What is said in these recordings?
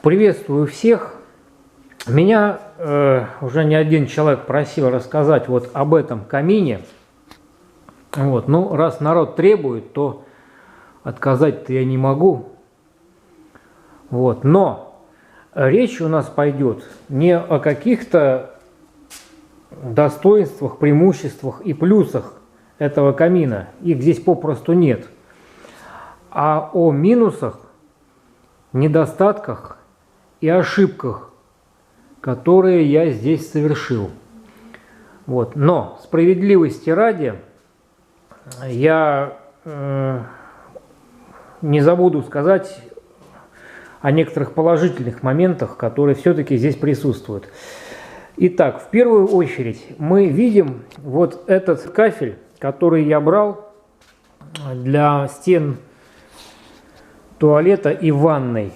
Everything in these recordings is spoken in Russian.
Приветствую всех. Меня уже не один человек просил рассказать вот об этом камине. Вот. Ну, раз народ требует, то отказать-то я не могу. Вот. Но речь у нас пойдет не о каких-то достоинствах, преимуществах и плюсах этого камина. Их здесь попросту нет. А о минусах, недостатках и ошибках, которые я здесь совершил. Вот. Но справедливости ради я не забуду сказать о некоторых положительных моментах, которые все-таки здесь присутствуют. Итак, в первую очередь мы видим вот этот кафель, который я брал для стен туалета и ванной.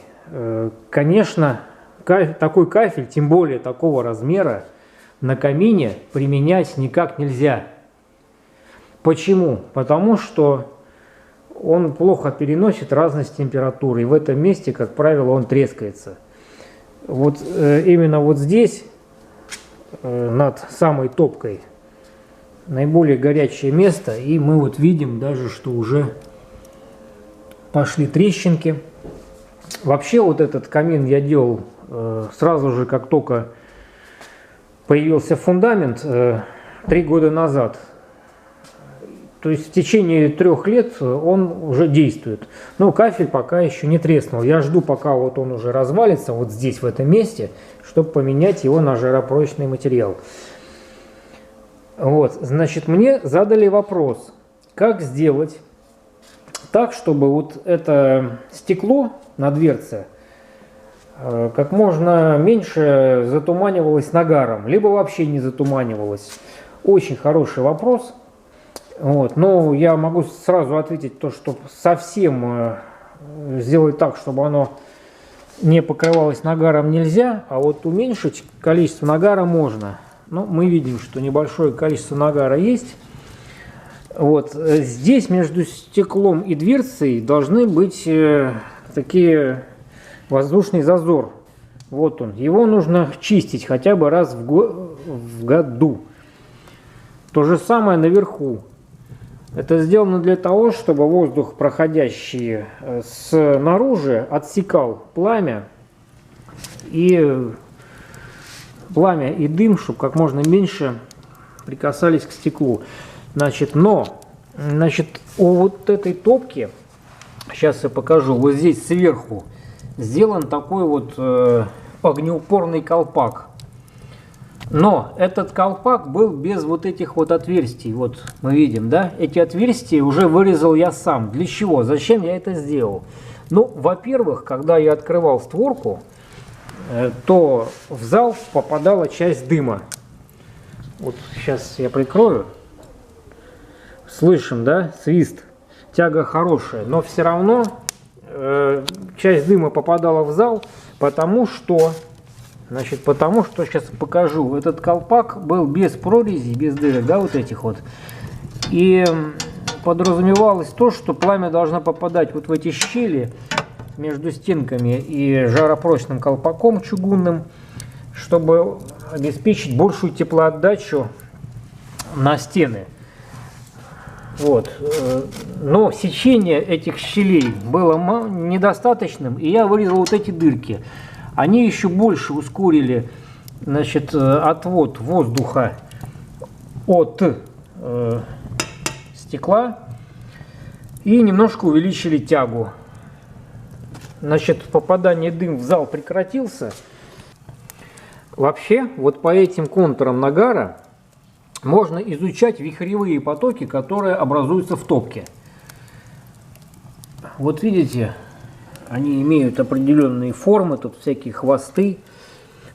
Конечно, такой кафель, тем более такого размера, на камине применять никак нельзя. Почему? Потому что он плохо переносит разность температуры, и в этом месте, как правило, он трескается. Вот именно вот здесь, над самой топкой, наиболее горячее место, и мы вот видим даже, что уже пошли трещинки. Вообще вот этот камин я делал сразу же, как только появился фундамент, 3 года назад. То есть в течение 3 лет он уже действует. Но кафель пока еще не треснул. Я жду, пока вот он уже развалится вот здесь, в этом месте, чтобы поменять его на жаропрочный материал. Вот, значит, мне задали вопрос, как сделать так, чтобы вот это стекло на дверце как можно меньше затуманивалось нагаром, либо вообще не затуманивалось. Очень хороший вопрос. Вот. Но я могу сразу ответить то, что совсем сделать так, чтобы оно не покрывалось нагаром, нельзя, а вот уменьшить количество нагара можно. Но мы видим, что небольшое количество нагара есть. Вот. Здесь между стеклом и дверцей должны быть такие воздушный зазор. Вот он. Его нужно чистить хотя бы раз в году. То же самое наверху. Это сделано для того, чтобы воздух, проходящий снаружи, отсекал пламя и дым, чтобы как можно меньше прикасались к стеклу. Значит, у вот этой топки, сейчас я покажу, вот здесь сверху сделан такой вот огнеупорный колпак. Но этот колпак был без вот этих вот отверстий. Вот мы видим, да? Эти отверстия уже вырезал я сам. Для чего? Зачем я это сделал? Ну, во-первых, когда я открывал створку, то в зал попадала часть дыма. Вот сейчас я прикрою. Слышим, да? Свист. Тяга хорошая. Но все равно часть дыма попадала в зал, потому что сейчас покажу. Этот колпак был без прорезей, без дырок, да, вот этих вот. И подразумевалось то, что пламя должно попадать вот в эти щели между стенками и жаропрочным колпаком чугунным, чтобы обеспечить большую теплоотдачу на стены. Вот. Но сечение этих щелей было недостаточным, и я вырезал вот эти дырки. Они еще больше ускорили, значит, отвод воздуха от стекла и немножко увеличили тягу. Значит, попадание дыма в зал прекратился. Вообще, вот по этим контурам нагара можно изучать вихревые потоки, которые образуются в топке. Вот видите, они имеют определенные формы, тут всякие хвосты.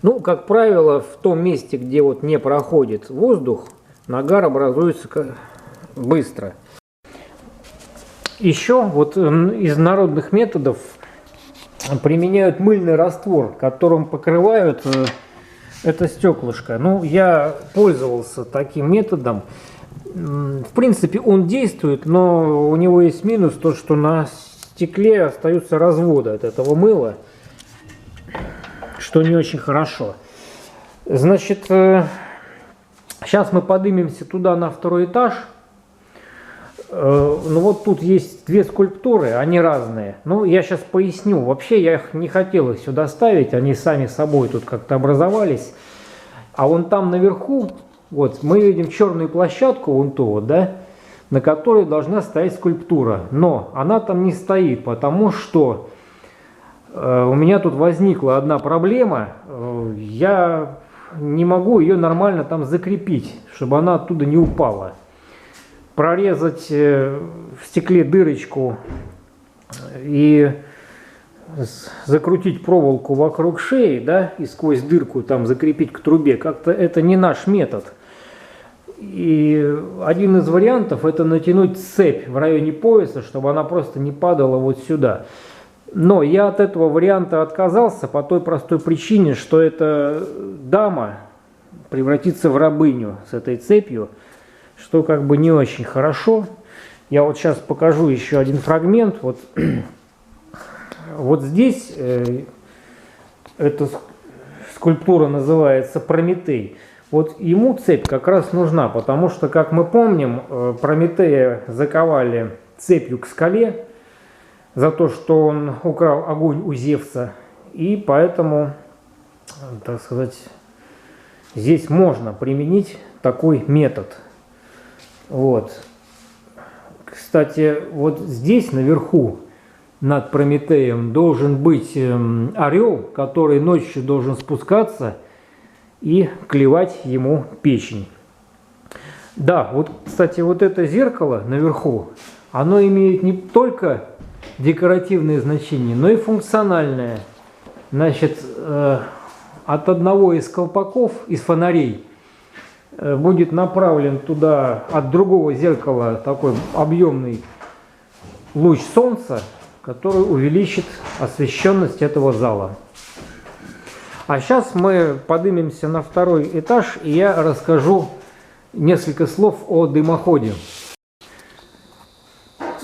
Ну, как правило, в том месте, где вот не проходит воздух, нагар образуется быстро. Еще вот из народных методов применяют мыльный раствор, которым покрывают это стеклышко. Ну, я пользовался таким методом. В принципе, он действует, но у него есть минус, то, что на стекле остаются разводы от этого мыла. что не очень хорошо. Значит, сейчас мы поднимемся туда на второй этаж. Ну вот тут есть две скульптуры, они разные. Ну, я сейчас поясню. Вообще я их не хотел их сюда ставить, они сами собой тут как-то образовались. А вон там наверху, вот мы видим черную площадку, вон ту вот, да, на которой должна стоять скульптура. Но она там не стоит, потому что у меня тут возникла одна проблема. Я не могу ее нормально там закрепить, чтобы она оттуда не упала. Прорезать в стекле дырочку и закрутить проволоку вокруг шеи, да, и сквозь дырку там закрепить к трубе, как-то это не наш метод. И один из вариантов — это натянуть цепь в районе пояса, чтобы она просто не падала вот сюда. Но я от этого варианта отказался по той простой причине, что эта дама превратится в рабыню с этой цепью, что как бы не очень хорошо. Я вот сейчас покажу еще один фрагмент. Вот, вот здесь эта скульптура называется Прометей. Вот ему цепь как раз нужна, потому что, как мы помним, Прометея заковали цепью к скале за то, что он украл огонь у Зевса. И поэтому, так сказать, здесь можно применить такой метод. Вот. Кстати, вот здесь наверху над Прометеем должен быть орел, который ночью должен спускаться и клевать ему печень. Да, вот, кстати, вот это зеркало наверху, оно имеет не только декоративное значение, но и функциональное. Значит, от одного из колпаков, из фонарей, будет направлен туда от другого зеркала такой объемный луч солнца, который увеличит освещенность этого зала. А сейчас мы поднимемся на второй этаж, и я расскажу несколько слов о дымоходе.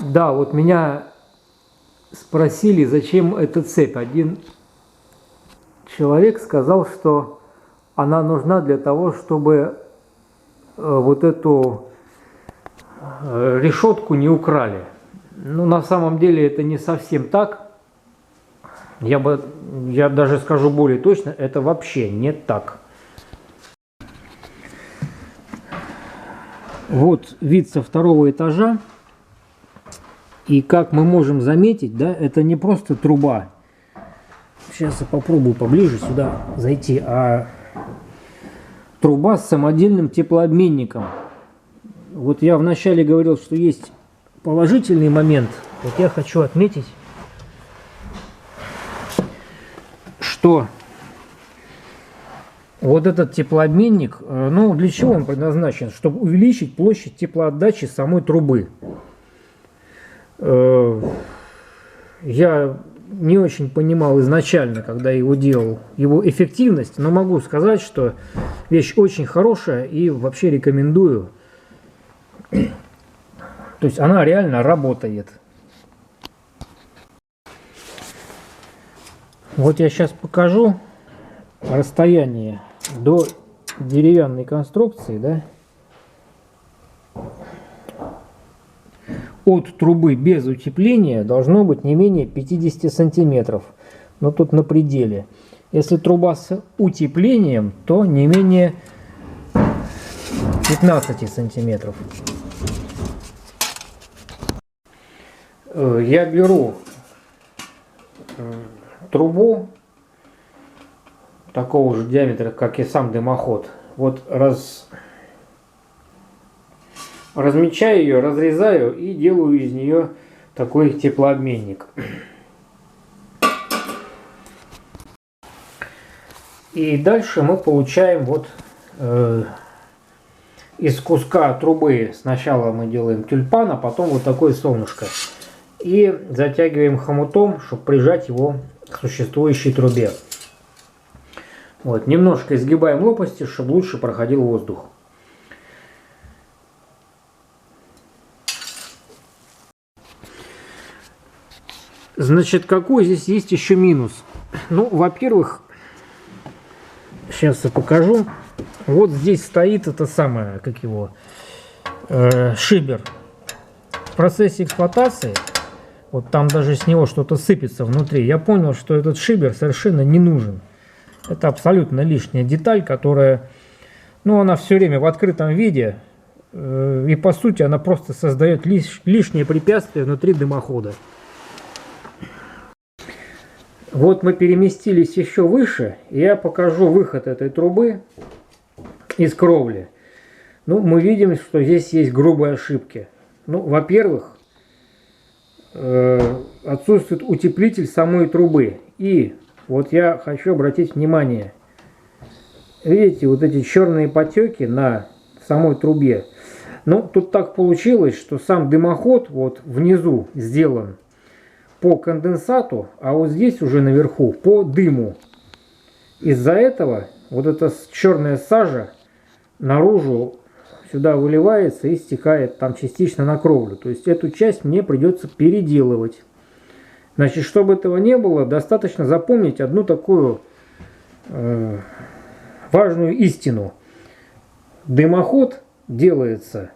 Да, вот меня спросили, зачем эта цепь. Один человек сказал, что она нужна для того, чтобы вот эту решетку не украли. Ну, на самом деле это не совсем так. Я даже скажу более точно, это вообще не так. Вот вид со второго этажа. И как мы можем заметить, да, это не просто труба. Сейчас я попробую поближе сюда зайти, а труба с самодельным теплообменником. Вот я вначале говорил, что есть положительный момент. Вот я хочу отметить, что вот этот теплообменник, ну для чего он предназначен? Чтобы увеличить площадь теплоотдачи самой трубы. Я не очень понимал изначально, когда его делал, его эффективность, но могу сказать, что вещь очень хорошая и вообще рекомендую. То есть она реально работает. Вот я сейчас покажу расстояние до деревянной конструкции, да, от трубы без утепления должно быть не менее 50 сантиметров. Но тут на пределе. Если труба с утеплением, то не менее 15 сантиметров. Я беру трубу такого же диаметра, как и сам дымоход. Вот размечаю ее, разрезаю и делаю из нее такой теплообменник. И дальше мы получаем вот из куска трубы сначала мы делаем тюльпан, а потом вот такое солнышко. И затягиваем хомутом, чтобы прижать его к существующей трубе. Вот, немножко изгибаем лопасти, чтобы лучше проходил воздух. Значит, какой здесь есть еще минус? Ну, во-первых, Сейчас я покажу. Вот здесь стоит это самое, как его, шибер. В процессе эксплуатации, вот там даже с него что-то сыпется внутри, я понял, что этот шибер совершенно не нужен. Это абсолютно лишняя деталь, которая, ну, она все время в открытом виде, и по сути она просто создает лишнее препятствие внутри дымохода. Вот мы переместились еще выше, и я покажу выход этой трубы из кровли. Ну, мы видим, что здесь есть грубые ошибки. Ну, во-первых, отсутствует утеплитель самой трубы. И вот я хочу обратить внимание. Видите, вот эти черные потеки на самой трубе. Ну, тут так получилось, что сам дымоход вот внизу сделан по конденсату, а вот здесь уже наверху по дыму. Из-за этого вот эта черная сажа наружу сюда выливается и стекает там частично на кровлю. То есть эту часть мне придется переделывать. Значит, чтобы этого не было, достаточно запомнить одну такую важную истину. Дымоход делается,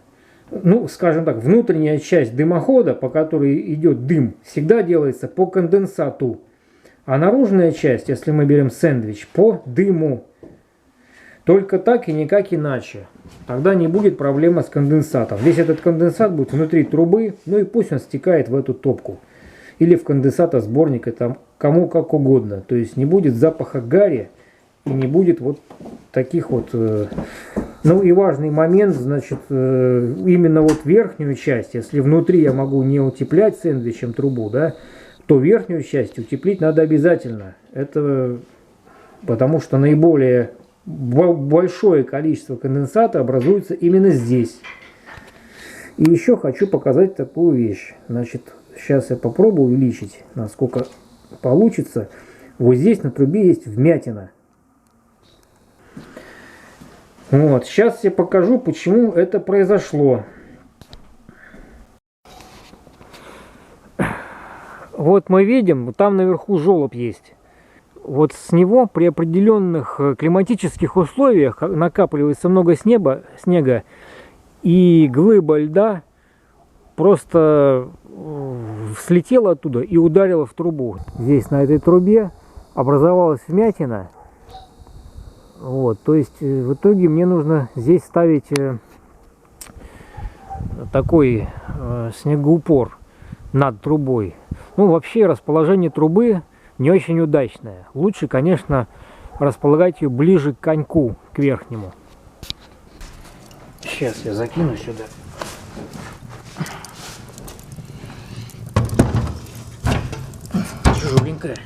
ну, скажем так, внутренняя часть дымохода, по которой идет дым, всегда делается по конденсату. А наружная часть, если мы берем сэндвич, по дыму. Только так и никак иначе. Тогда не будет проблемы с конденсатом. Весь этот конденсат будет внутри трубы, ну и пусть он стекает в эту топку. Или в конденсатосборник, это кому как угодно. То есть не будет запаха гари и не будет вот таких вот... Ну и важный момент, значит, именно вот верхнюю часть, если внутри я могу не утеплять сэндвичем трубу, да, то верхнюю часть утеплить надо обязательно. Это потому что наиболее большое количество конденсата образуется именно здесь. И еще хочу показать такую вещь. Значит, сейчас я попробую увеличить, насколько получится. Вот здесь на трубе есть вмятина. Вот, сейчас я покажу, почему это произошло. Вот мы видим, там наверху желоб есть. Вот с него при определенных климатических условиях накапливается много снега, и глыба льда просто слетела оттуда и ударила в трубу. Здесь на этой трубе образовалась вмятина. Вот, то есть в итоге мне нужно здесь ставить такой снегоупор над трубой. Ну, вообще расположение трубы не очень удачное. Лучше, конечно, располагать ее ближе к коньку, к верхнему. Сейчас я закину сюда. Тяжеленькая.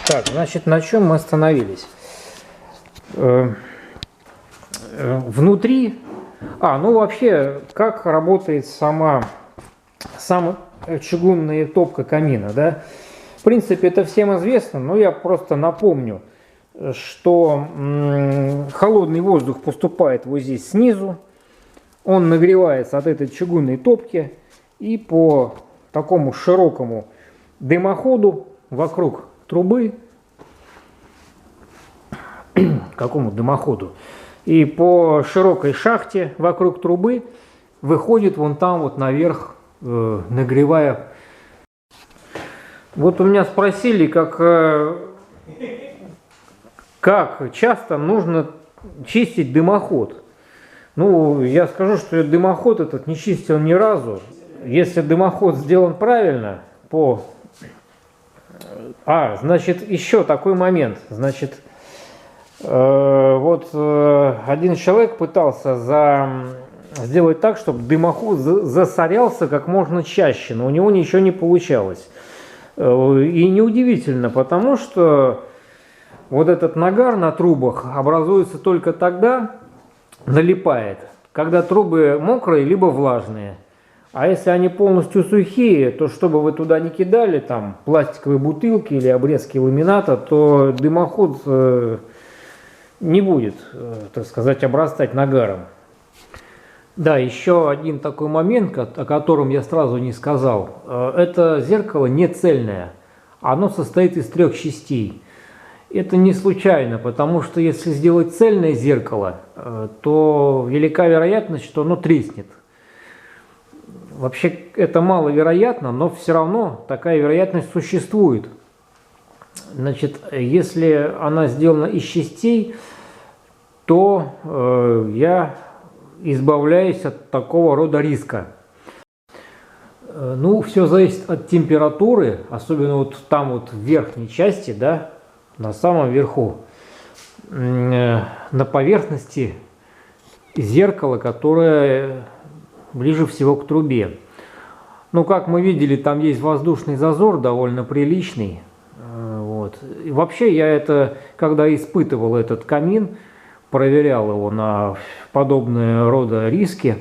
Так, значит, на чем мы остановились? Внутри... ну вообще, как работает сама чугунная топка камина, да? В принципе, это всем известно, но я просто напомню, что холодный воздух поступает вот здесь снизу, он нагревается от этой чугунной топки, и по такому широкому дымоходу вокруг трубы, какому дымоходу, и по широкой шахте вокруг трубы выходит вон там вот наверх, нагревая. Вот у меня спросили, как часто нужно чистить дымоход. Ну, я скажу, что дымоход этот не чистил ни разу. Если дымоход сделан правильно, значит, еще такой момент. Значит, вот один человек пытался сделать так, чтобы дымоход засорялся как можно чаще, но у него ничего не получалось. И неудивительно, потому что вот этот нагар на трубах образуется только тогда, налипает, когда трубы мокрые либо влажные. А если они полностью сухие, то что бы вы туда не кидали, там пластиковые бутылки или обрезки ламината, то дымоход не будет, так сказать, обрастать нагаром. Да, еще один такой момент, о котором я сразу не сказал. Это зеркало не цельное, оно состоит из 3 частей. Это не случайно, потому что если сделать цельное зеркало, то велика вероятность, что оно треснет. Вообще это маловероятно, но все равно такая вероятность существует. Значит, если она сделана из частей, то я избавляюсь от такого рода риска. Ну, все зависит от температуры, особенно вот там вот в верхней части, да, на самом верху, на поверхности зеркала, которое ближе всего к трубе. Ну, как мы видели, там есть воздушный зазор довольно приличный. Вот. И вообще я это, когда испытывал этот камин, проверял его на подобные рода риски,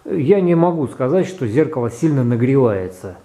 я не могу сказать, что зеркало сильно нагревается.